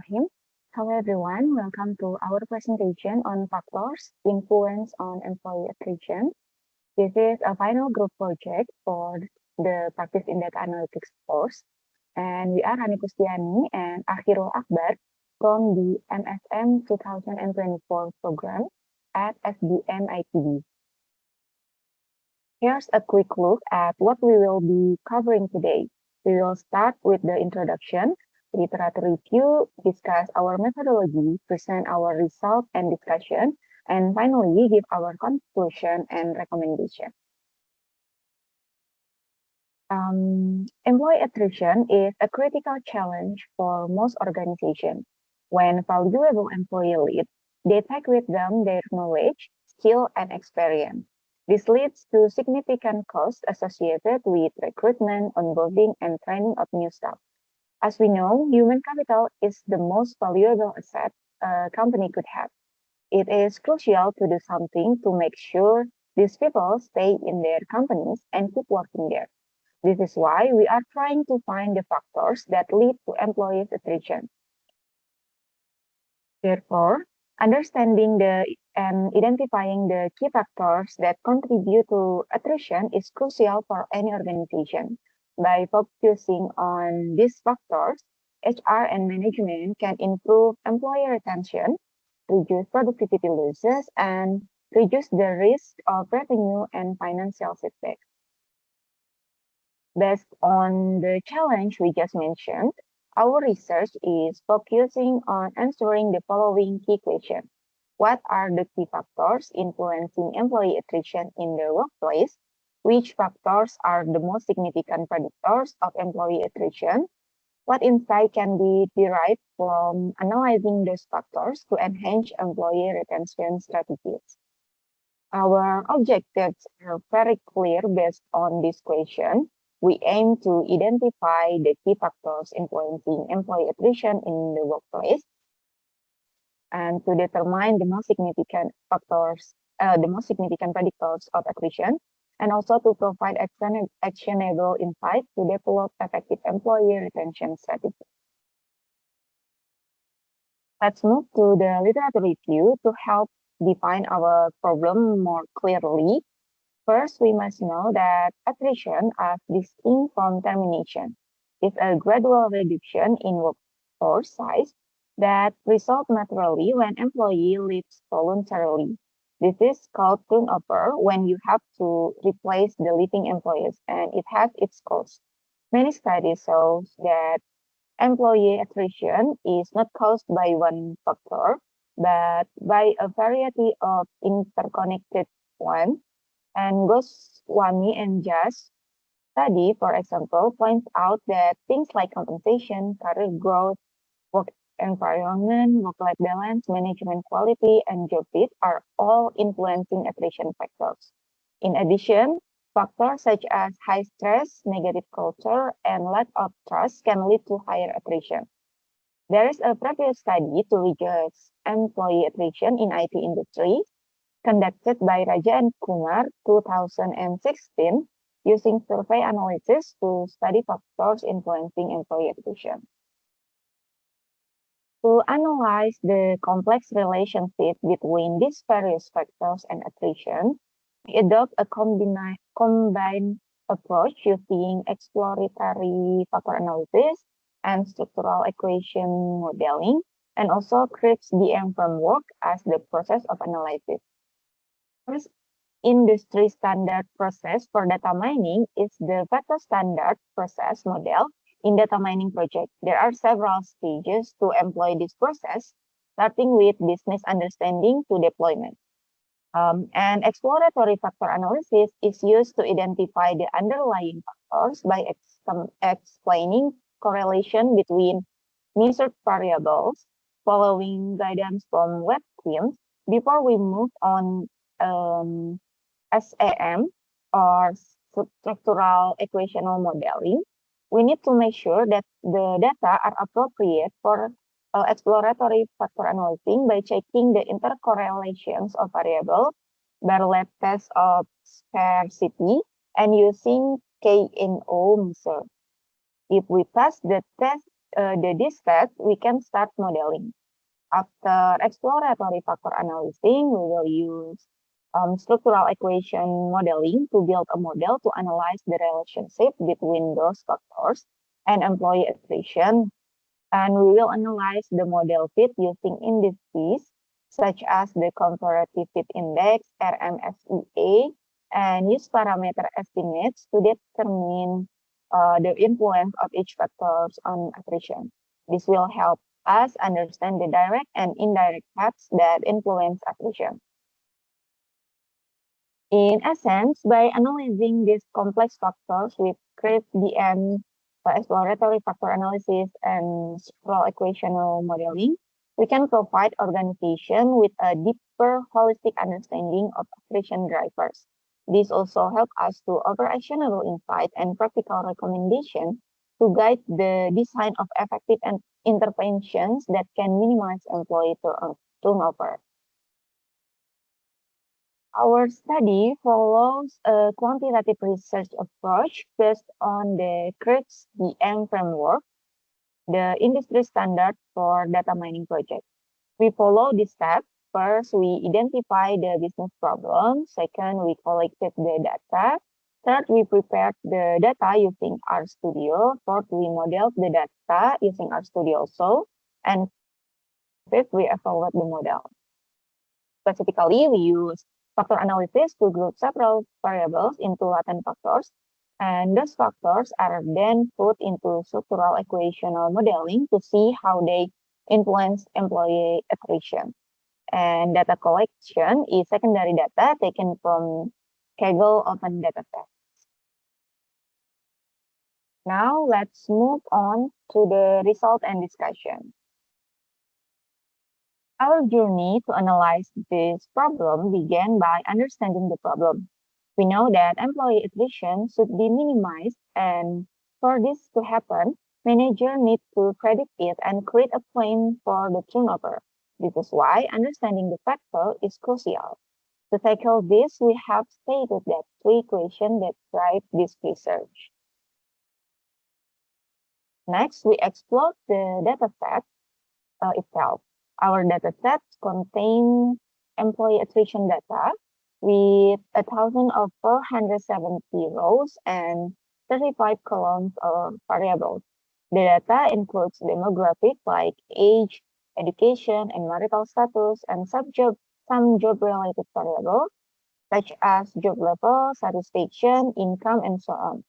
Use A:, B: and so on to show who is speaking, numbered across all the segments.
A: Bismillahirrahmanirrahim. Hello everyone, welcome to our presentation on factors influence on employee attrition. This is a final group project for the Practice in Data Analytics course. And we are Rani Kustiani and Akhirul Akbar from the MSM 2024 program at SBM ITB. Here's a quick look at what we will be covering today. We will start with the introduction, literature review, discuss our methodology, present our result and discussion, and finally give our conclusion and recommendation. Employee attrition is a critical challenge for most organizations. When valuable employees leave, they take with them their knowledge, skill, and experience. This leads to significant costs associated with recruitment, onboarding, and training of new staff. As we know, human capital is the most valuable asset a company could have. It is crucial to do something to make sure these people stay in their companies and keep working there. This is why we are trying to find the factors that lead to employees attrition. Therefore, understanding and identifying the key factors that contribute to attrition is crucial for any organization. By focusing on these factors, HR and management can improve employee retention, reduce productivity losses, and reduce the risk of revenue and financial setbacks. Based on the challenge we just mentioned, our research is focusing on answering the following key questions. What are the key factors influencing employee attrition in the workplace? Which factors are the most significant predictors of employee attrition? What insight can be derived from analyzing those factors to enhance employee retention strategies? Our objectives are very clear based on this question. We aim to identify the key factors influencing employee attrition in the workplace and to determine the most significant factors, the most significant predictors of attrition, and also to provide actionable insight to develop effective employee retention strategy. Let's move to the literature review to help define our problem more clearly. First, we must know that attrition, as distinct from termination, is a gradual reduction in workforce size that results naturally when employee leaves voluntarily. This is called turnover when you have to replace the leaving employees, and it has its cost. Many studies show that employee attrition is not caused by one factor, but by a variety of interconnected ones. And Goswami and Jas study, for example, points out that things like compensation, career growth, work environment, work-life balance, management quality, and job fit are all influencing attrition factors. In addition, factors such as high stress, negative culture, and lack of trust can lead to higher attrition. There is a previous study to reduce employee attrition in IT industry conducted by Raja and Kumar 2016 using survey analysis to study factors influencing employee attrition. To analyze the complex relationship between these various factors and attrition, we adopt a combined approach using exploratory factor analysis and structural equation modeling, and also CRISP DM framework as the process of analysis. First, industry standard process for data mining is the Vector Standard Process Model in data mining project. There are several stages to employ this process, starting with business understanding to deployment. And exploratory factor analysis is used to identify the underlying factors by explaining correlation between measured variables, following guidance from web teams. Before we move on SAM or structural equational modeling, we need to make sure that the data are appropriate for exploratory factor analysis by checking the intercorrelations of variables, Bartlett test of scarcity, and using KNO measure. If we pass the test this step, we can start modeling. After exploratory factor analyzing, we will use structural equation modeling to build a model to analyze the relationship between those factors and employee attrition. And we will analyze the model fit using indices such as the comparative fit index, RMFEA, and use parameter estimates to determine the influence of each factors on attrition. This will help us understand the direct and indirect paths that influence attrition. In essence, by analyzing these complex factors with CRISP-DM, exploratory factor analysis, and structural equational modeling, we can provide organization with a deeper holistic understanding of attrition drivers. This also helps us to offer actionable insight and practical recommendation to guide the design of effective interventions that can minimize employee turnover. Our study follows a quantitative research approach based on the CRISP-DM framework, the industry standard for data mining projects. We follow this step. First, we identify the business problem. Second, we collected the data. Third, we prepared the data using RStudio. Fourth, we modeled the data using RStudio also. And fifth, we evaluate the model. Specifically, we use factor analysis to group several variables into latent factors, and those factors are then put into structural equational modeling to see how they influence employee attrition. And data collection is secondary data taken from Kaggle open data set. Now let's move on to the result and discussion. Our journey to analyze this problem began by understanding the problem. We know that employee attrition should be minimized, and for this to happen, managers need to predict it and create a plan for the turnover. This is why understanding the factor is crucial. To tackle this, we have stated that three equations that drive this research. Next, we explore the data set itself. Our data sets contain employee attrition data with 1,470 rows and 35 columns of variables. The data includes demographics like age, education, and marital status, and some job-related variables such as job level, satisfaction, income, and so on,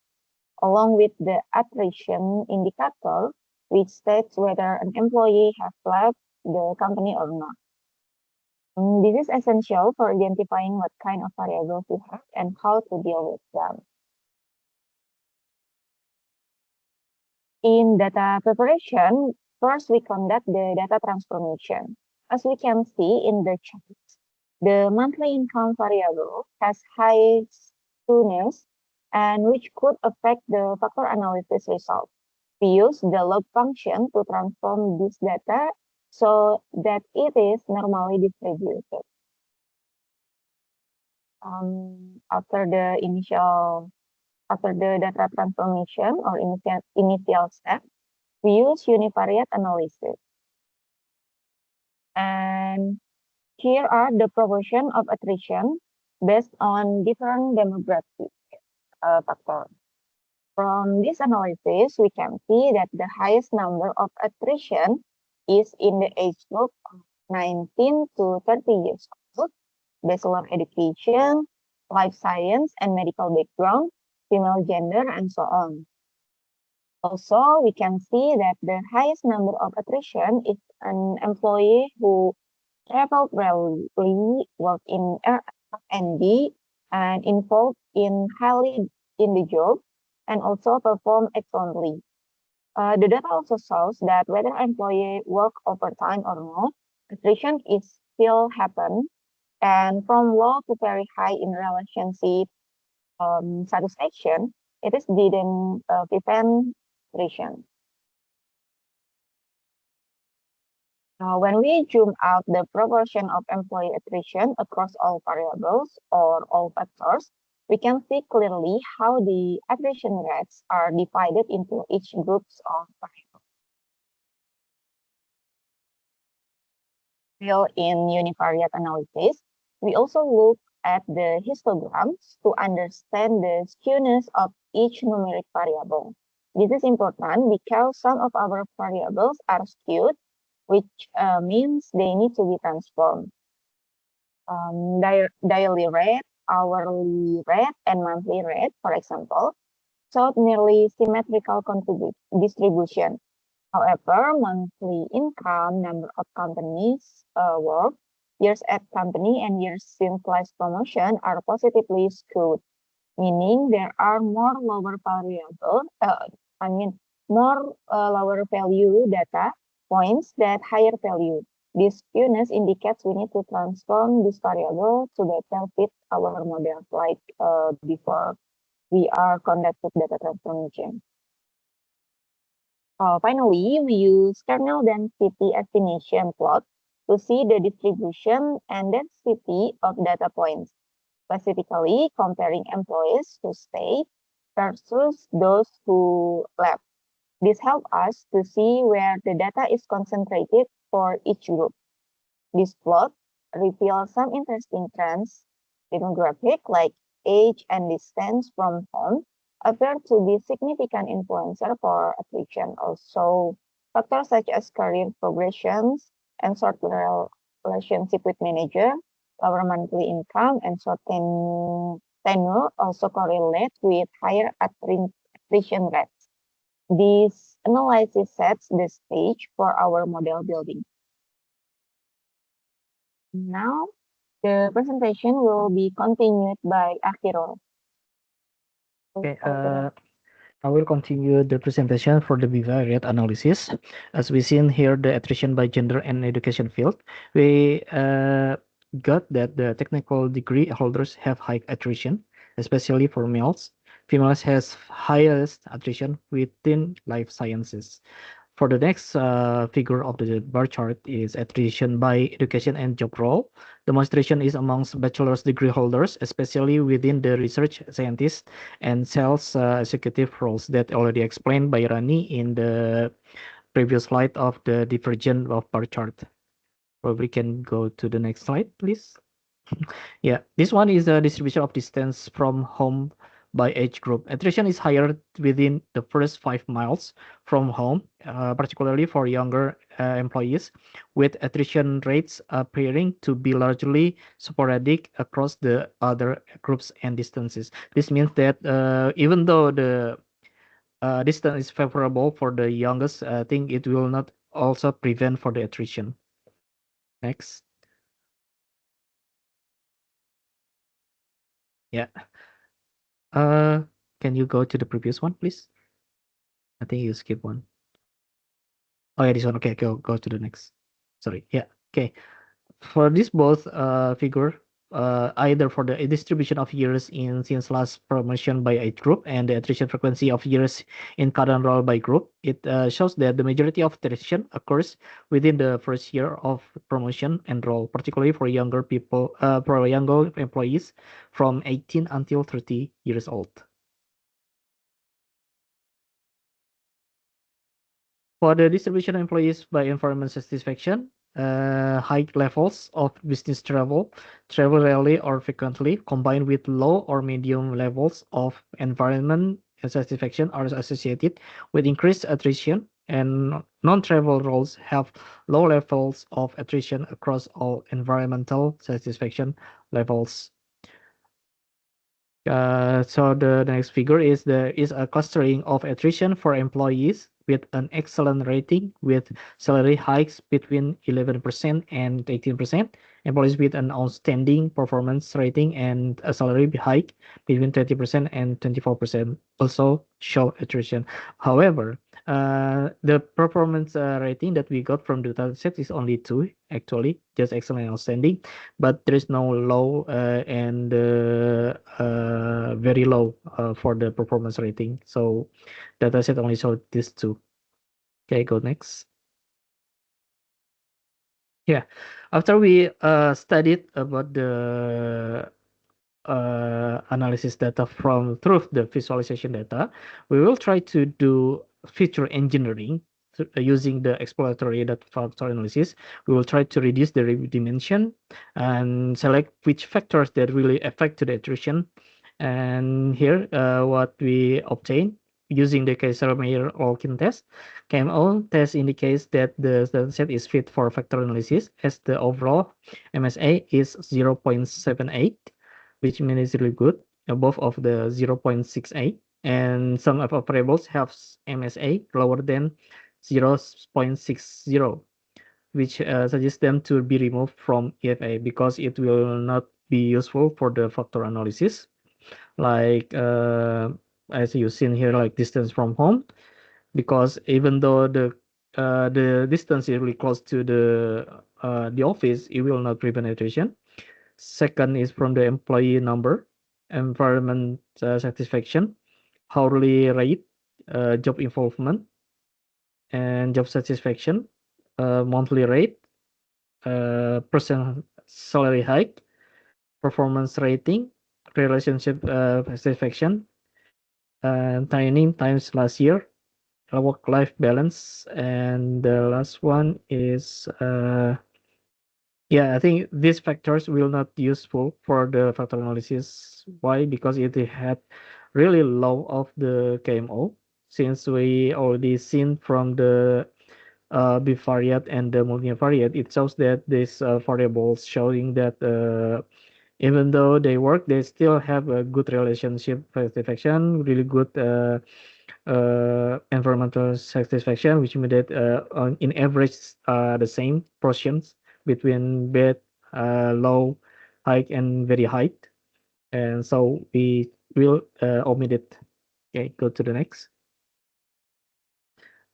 A: along with the attrition indicator, which states whether an employee has left the company or not. This is essential for identifying what kind of variables we have and how to deal with them. In data preparation, first we conduct the data transformation. As we can see in the chart, the monthly income variable has high skewness and which could affect the factor analysis result. We use the log function to transform this data so that it is normally distributed. After the data transformation or initial step, we use univariate analysis. And here are the proportion of attrition based on different demographic factors. From this analysis, we can see that the highest number of attrition is in the age group of 19 to 30 years old, bachelor education, life science and medical background, female gender, and so on. Also, we can see that the highest number of attrition is an employee who traveled rarely, worked in R&D, and involved highly in the job, and also perform excellently. The data also shows that whether employee work overtime or not, attrition is still happen, and from low to very high in relationship satisfaction, it is didn't prevent attrition. When we zoom out the proportion of employee attrition across all variables or all factors, we can see clearly how the attrition rates are divided into each groups of variables. Still in univariate analysis, we also look at the histograms to understand the skewness of each numeric variable. This is important because some of our variables are skewed, which means they need to be transformed. Daily rate, hourly rate, and monthly rate, for example, showed nearly symmetrical distribution. However, monthly income, number of companies work, years at company, and years since last promotion are positively skewed, meaning there are more lower variable, more lower value data points that higher value. This skewness indicates we need to transform this variable to better fit our model, like before we are conducted data transformation. Finally, we use kernel density estimation plot to see the distribution and density of data points, specifically comparing employees who stay versus those who left. This helps us to see where the data is concentrated for each group. This plot reveals some interesting trends. Demographic like age and distance from home appear to be significant influencer for attrition. Also, factors such as career progressions and short relationship with manager, lower monthly income, and short tenure also correlate with higher attrition rates. This analysis sets the stage for our model building. Now, the presentation will be continued by Akhirul.
B: Okay, I will continue the presentation for the bivariate analysis. As we seen here, the attrition by gender and education field, we got that the technical degree holders have high attrition, especially for males. Females has highest attrition within life sciences. For the next figure of the bar chart is attrition by education and job role. Demonstration is amongst bachelor's degree holders, especially within the research scientist and sales executive roles that already explained by Rani in the previous slide of the divergence of bar chart. Probably can go to the next slide, please. Yeah, this one is the distribution of distance from home by age group. Attrition is higher within the first 5 miles from home, particularly for younger employees, with attrition rates appearing to be largely sporadic across the other groups and distances. This means that even though the distance is favorable for the youngest, I think it will not also prevent for the attrition. Next. Yeah. Can you go to the previous one, please? I think you skip one. Oh yeah, this one. Okay, go to the next. Sorry. Yeah. Okay. For this both figure, either for the distribution of years in since last promotion by age group and the attrition frequency of years in current role by group, it shows that the majority of attrition occurs within the first year of promotion and role, particularly for younger people, for younger employees from 18 until 30 years old. For the distribution of employees by environment satisfaction, high levels of business travel rarely or frequently, combined with low or medium levels of environment satisfaction are associated with increased attrition, and non-travel roles have low levels of attrition across all environmental satisfaction levels. So the next figure is there is a clustering of attrition for employees with an excellent rating with salary hikes between 11% and 18%. Employees with an outstanding performance rating and a salary hike between 20% and 24% also show attrition. However, the performance rating that we got from the data set is only 2, actually, just excellent and outstanding, but there is no low and very low for the performance rating. So data set only showed these 2. Okay, go next. Yeah, after we studied about the analysis data through the visualization data, we will try to do feature engineering using the exploratory data factor analysis, we will try to reduce the dimension and select which factors that really affect the attrition. And here, what we obtain using the Kaiser-Meyer-Olkin test. KMO test indicates that the dataset is fit for factor analysis, as the overall MSA is 0.78, which means it's really good, above of the 0.68. And some of our variables have MSA lower than 0.60, which suggests them to be removed from EFA because it will not be useful for the factor analysis. Like as you've seen here, like distance from home, because even though the distance is really close to the office, it will not prevent attrition. Second is from the employee number, environment satisfaction, hourly rate, job involvement, and job satisfaction, monthly rate, percent salary hike, performance rating, relationship satisfaction, training times last year, work-life balance, and the last one is yeah, I think these factors will not useful for the factor analysis. Why? Because it had really low of the KMO, since we already seen from the bivariate and the multivariate, it shows that these variables showing that even though they work, they still have a good relationship satisfaction, really good environmental satisfaction, which means that in average the same portions between bad, low, high, and very high. And so we will omit it. Okay, go to the next.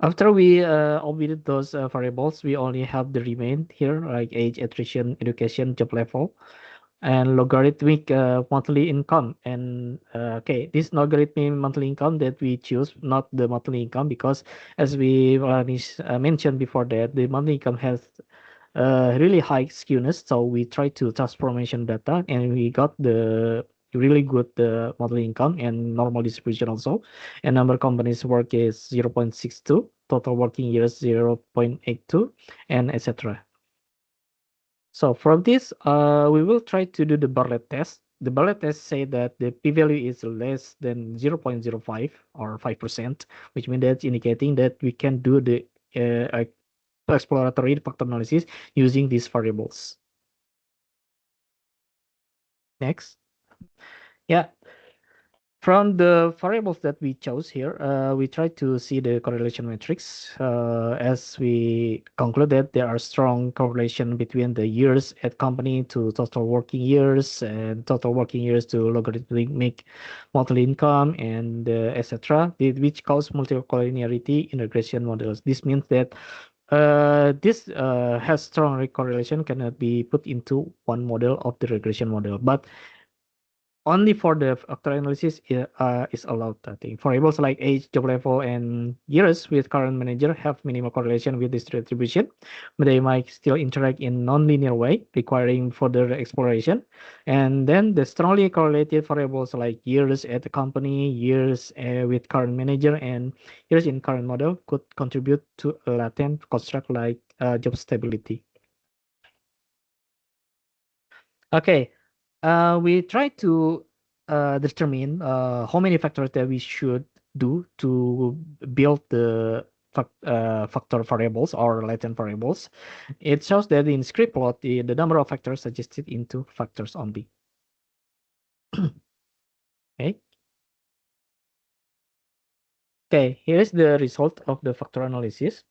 B: After we omitted those variables, we only have the remain here, like age, attrition, education, job level, and logarithmic monthly income. And okay, this logarithmic monthly income that we choose, not the monthly income, because as we mentioned before, that the monthly income has really high skewness. So we tried to transformation data, and we got the really good monthly income and normal distribution also. And number of companies work is 0.62, total working years 0.82, and etc. So from this, we will try to do the Bartlett test. The Bartlett test say that the p-value is less than 0.05 or 5%, which means that's indicating that we can do the exploratory factor analysis using these variables. Next. Yeah. From the variables that we chose here, we try to see the correlation matrix. As we concluded, there are strong correlation between the years at company to total working years and total working years to logarithmic monthly income and etc., which cause multicollinearity in regression models. This means that this has strong correlation, cannot be put into one model of the regression model, but only for the factor analysis is allowed. I think variables like age, job level, and years with current manager have minimal correlation with this distribution, but they might still interact in non-linear way, requiring further exploration. And then the strongly correlated variables like years at the company, years with current manager, and years in current model could contribute to a latent construct like job stability. Okay, we try to determine how many factors that we should do to build the factor variables or latent variables. It shows that in script plot, the number of factors suggested into factors only. Okay. Okay, here is the result of the factor analysis.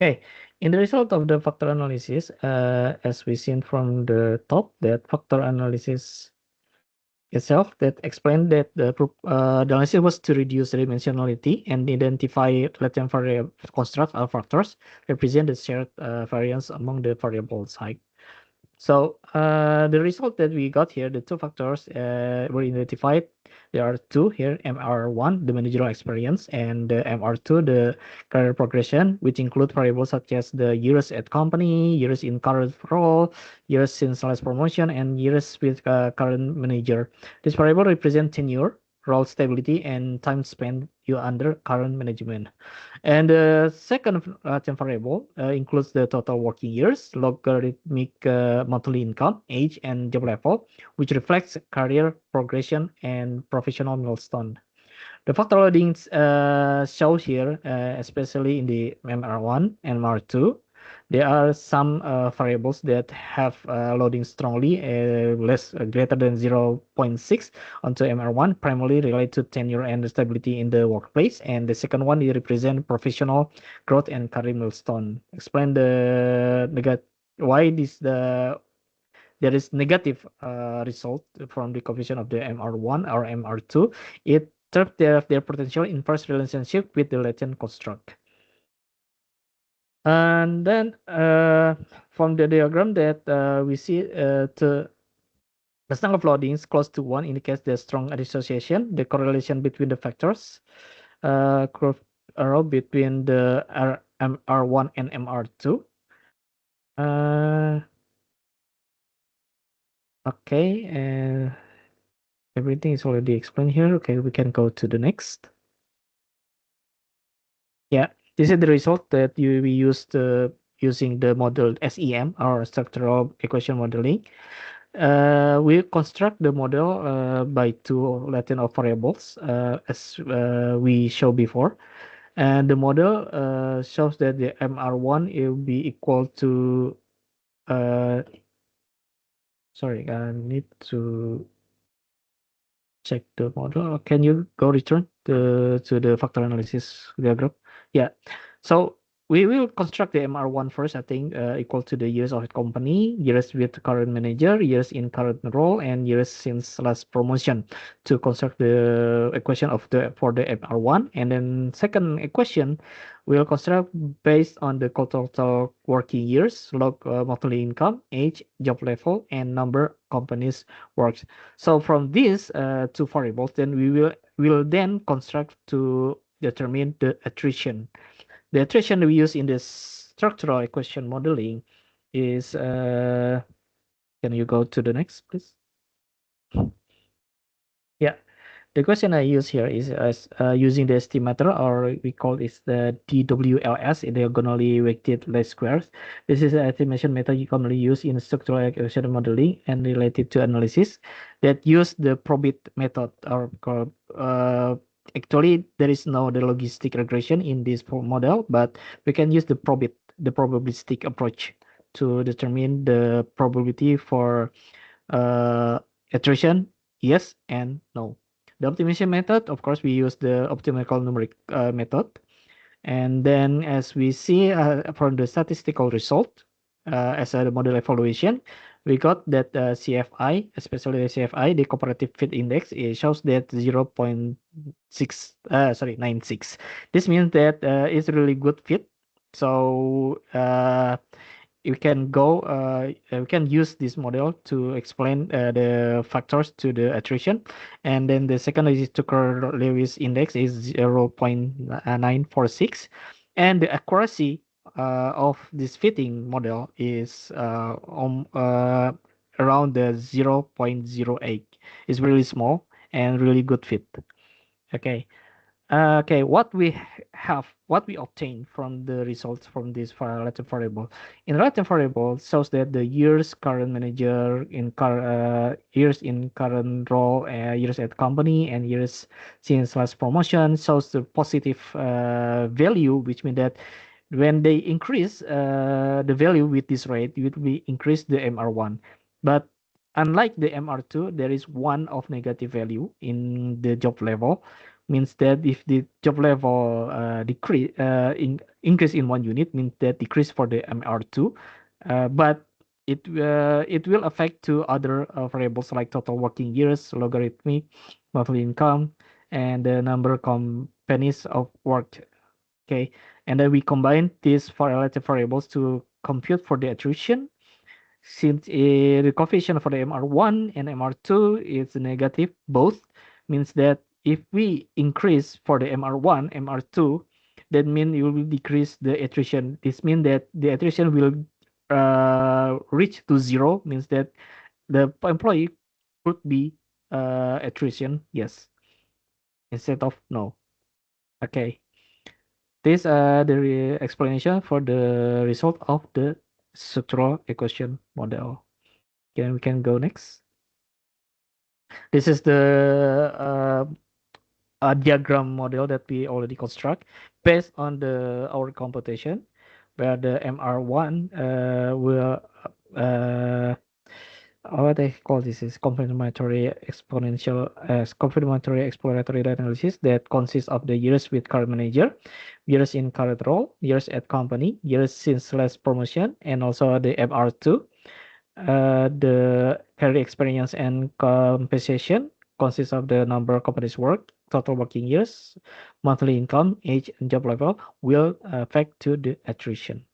B: Okay, in the result of the factor analysis, as we seen from the top, that factor analysis itself that explained that the analysis was to reduce dimensionality and identify latent variable construct or factors represent the shared variance among the variables height. So the result that we got here, the two factors were identified. There are two here, MR1, the managerial experience, and MR2, the career progression, which include variables such as the years at company, years in current role, years in sales promotion, and years with current manager. This variable represent tenure, role stability, and time spent you under current management. And the second latent variable includes the total working years, logarithmic monthly income, age, and job level, which reflects career progression and professional milestone. The factor loadings shown here, especially in the MR1 and MR2, there are some variables that have loading strongly less greater than 0.6 onto MR1, primarily related to tenure and stability in the workplace, and the second one is represent professional growth and career milestone. Explain why there is negative result from the coefficient of the MR1 or MR2. It serves their potential inverse relationship with the latent construct. And then from the diagram that we see the sum of loadings close to 1 indicates the strong association, the correlation between the factors, curve arrow between the MR1 and MR2. Okay, everything is already explained here. Okay, we can go to the next. Yeah, this is the result that we used using the model SEM or structural equation modeling. We construct the model by two latent of variables as we showed before. And the model shows that the MR1 will be equal to, sorry, I need to check the model. Can you go return to the factor analysis diagram? Yeah. So we will construct the MR1 first, I think, equal to the years of the company, years with current manager, years in current role, and years since last promotion to construct the equation for the MR1. And then second equation we'll construct based on the total working years, log monthly income, age, job level, and number companies works. So from these two variables, then we will then construct to determine the attrition. The attrition we use in the structural equation modeling is, can you go to the next, please? Yeah, the question I use here is using the estimator, or we call it the DWLS, diagonally weighted least squares. This is an estimation method commonly used in structural equation modeling and related to analysis that use the probit method, or actually there is no the logistic regression in this model, but we can use the probabilistic approach to determine the probability for attrition, yes and no. The optimization method, of course, we use the optimal numeric method. And then as we see from the statistical result, as a model evaluation, we got that CFI, especially the CFI, the comparative fit index, it shows that 96. This means that it's a really good fit. So you can we can use this model to explain the factors to the attrition. And then the second is Tucker-Lewis index is 0.946, and the accuracy of this fitting model is around the 0.08. It's really small and really good fit. Okay. Okay, what we obtain from the results from this latent variable. In latent variable shows that the years current manager in years in current role, years at company, and years since last promotion shows the positive value, which means that when they increase the value with this rate, it will increase the MR1. But unlike the MR2, there is one of negative value in the job level. Means that if the job level increase in one unit, means that decrease for the MR2, but it will affect to other variables like total working years, logarithmic, monthly income, and the number of companies of work. Okay, and then we combine these four relative variables to compute for the attrition. Since the coefficient for the MR1 and MR2 is negative, both means that if we increase for the MR1, MR2, that means you will decrease the attrition. This means that the attrition will reach to 0, means that the employee could be attrition, yes. instead of no. Okay. This the explanation for the result of the structural equation model. We can go next. This is the diagram model that we already construct based on the our computation, where the MR1 will what they call this is confirmatory exploratory data analysis that consists of the years with current manager, years in current role, years at company, years since last promotion, and also the MR2. The career experience and compensation consists of the number of companies worked, total working years, monthly income, age, and job level will affect to the attrition.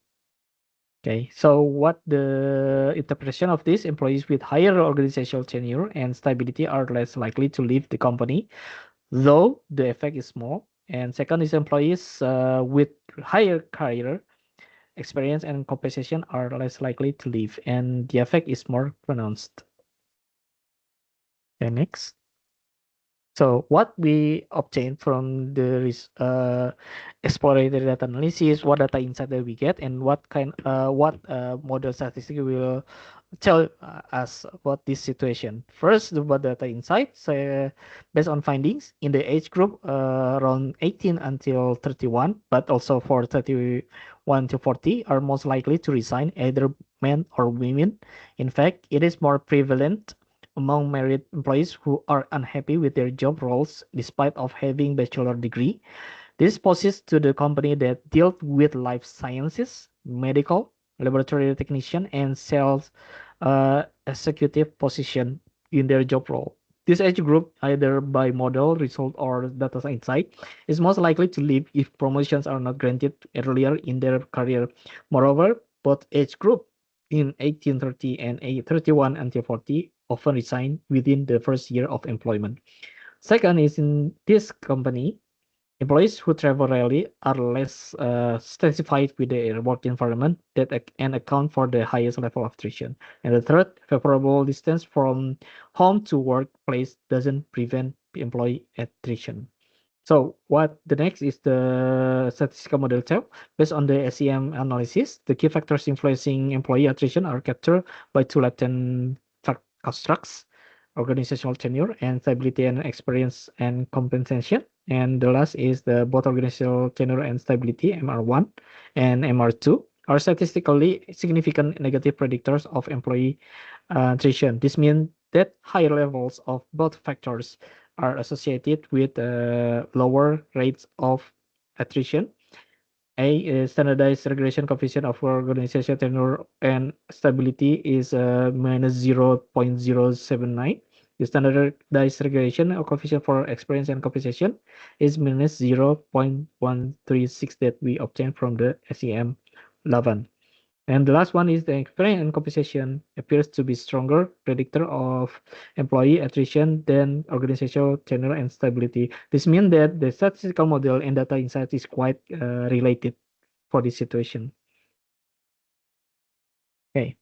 B: Okay, so what the interpretation of this employees with higher organizational tenure and stability are less likely to leave the company, though the effect is small. And second is employees with higher career experience and compensation are less likely to leave, and the effect is more pronounced. Okay, next. So what we obtain from the exploratory data analysis, what data insight that we get, and what model statistic will tell us about this situation. First, about data insights, based on findings in the age group around 18 until 31, but also for 31 to 40 are most likely to resign, either men or women. In fact, it is more prevalent among married employees who are unhappy with their job roles despite of having bachelor degree. This poses to the company that dealt with life sciences, medical, laboratory technician, and sales executive position in their job role. This age group, either by model, result, or data insight, is most likely to leave if promotions are not granted earlier in their career. Moreover, both age group in 1830 and 31 until 40 often resign within the first year of employment. Second is in this company, employees who travel rarely are less satisfied with their work environment that and account for the highest level of attrition. And the third, favorable distance from home to workplace doesn't prevent employee attrition. So what the next is the statistical model tab. Based on the SEM analysis, the key factors influencing employee attrition are captured by two latent constructs: organizational tenure and stability and experience and compensation. And the last is the both organizational tenure and stability, MR1 and MR2, are statistically significant negative predictors of employee attrition. This means that higher levels of both factors are associated with lower rates of attrition. A standardized regression coefficient of organizational tenure and stability is minus 0.079. The standardized regression coefficient for experience and compensation is minus 0.136 that we obtained from the SEM 11. And the last one is the experience and compensation appears to be stronger predictor of employee attrition than organizational tenure and stability. This means that the statistical model and data insight is quite related for this situation. Okay,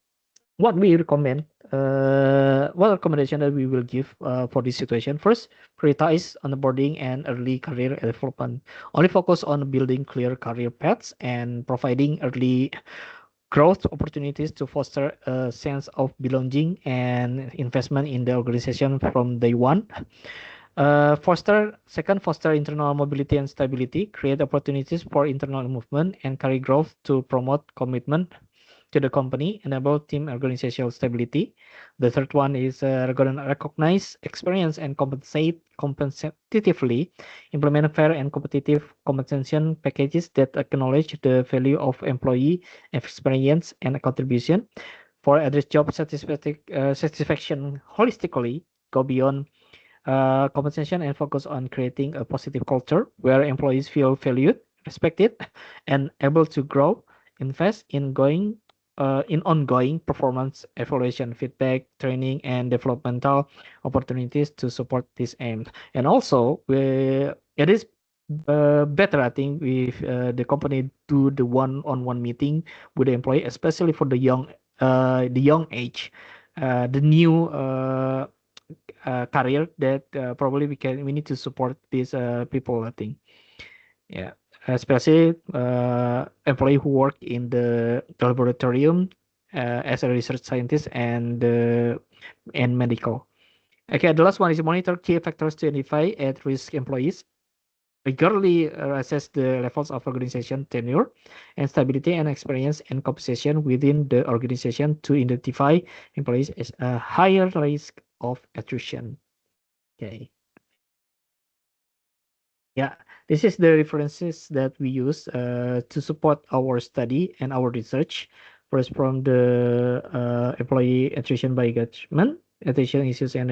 B: what we recommend, what recommendation that we will give for this situation? First, prioritize onboarding and early career development. Only focus on building clear career paths and providing early growth opportunities to foster a sense of belonging and investment in the organization from day one. Foster internal mobility and stability, create opportunities for internal movement and career growth to promote commitment to the company, enable team organizational stability. The third one is recognize experience and compensate competitively, implement fair and competitive compensation packages that acknowledge the value of employee experience and contribution. For address job satisfaction holistically, go beyond compensation and focus on creating a positive culture where employees feel valued, respected, and able to grow. Invest in ongoing performance evaluation, feedback, training, and developmental opportunities to support this aim. And also, it is better, I think, if the company do the one-on-one meeting with the employee, especially for the young age, the new career that probably we need to support these people, I think. Yeah, especially employee who work in the laboratorium as a research scientist and medical. Okay, the last one is monitor key factors to identify at-risk employees. Regularly assess the levels of organization tenure and stability and experience and compensation within the organization to identify employees as a higher risk of attrition. Okay. Yeah, this is the references that we use to support our study and our research. First, from the employee attrition by engagement, attrition issues and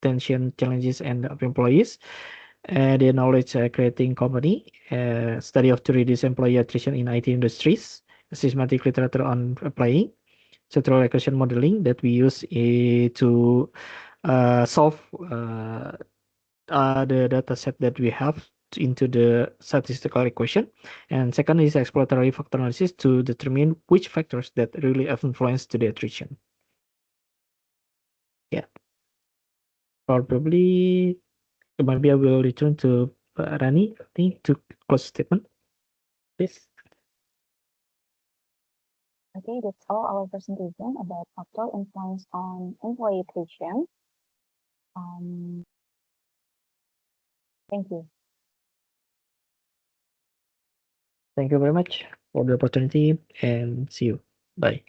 B: attention challenges and of employees, the knowledge creating company, study of to reduce employee attrition in IT industries, systematic literature on applying, central regression modeling that we use to solve the data set that we have into the statistical equation. And second is exploratory factor analysis to determine which factors that really have influence to the attrition. Yeah, probably maybe I will return to Rani, I think, to close statement. Please.
A: Okay, that's all our presentation about factor influence on employee attrition. Thank you.
B: Thank you very much for the opportunity and see you. Bye.